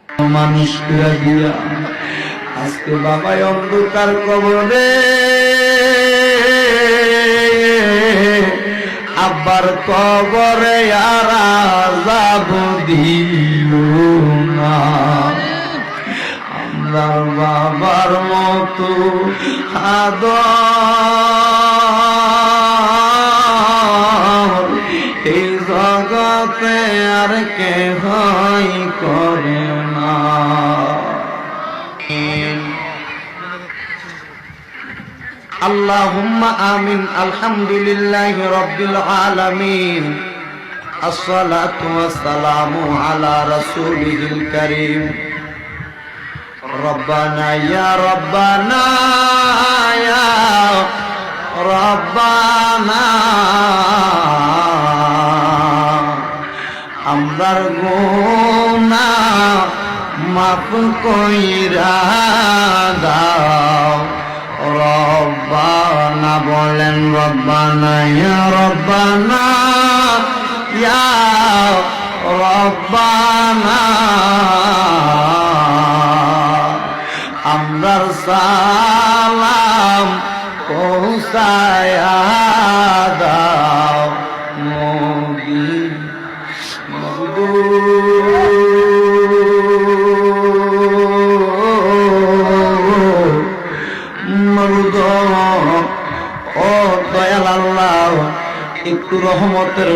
মানুষ করে দিয়া আজকে বাবাই অন্ধকার কবরে আব্বার কবরে আর আযাব দিও না। আমরার বাবার মতো আদর এই জগতে আর কেহই করে না। আল্লাহুম্মা আমিন। আলহামদুলিল্লাহি রাব্বিল আলামিন। আসসালাতু ওয়াসসালামু আলা রাসূলিল কারীম। রব্বানা ইয়া রব্বানা ইয়া রব্বানা আমরার গুনাহ মাফ কইরা দাও। রব্বানা বলেন রব্বানা ইয়া রব্বানা ইয়া রব্বানা আমরার সালাম পৌঁছায়া দাও। ও দয়াল আল্লাহ একটু রহমতের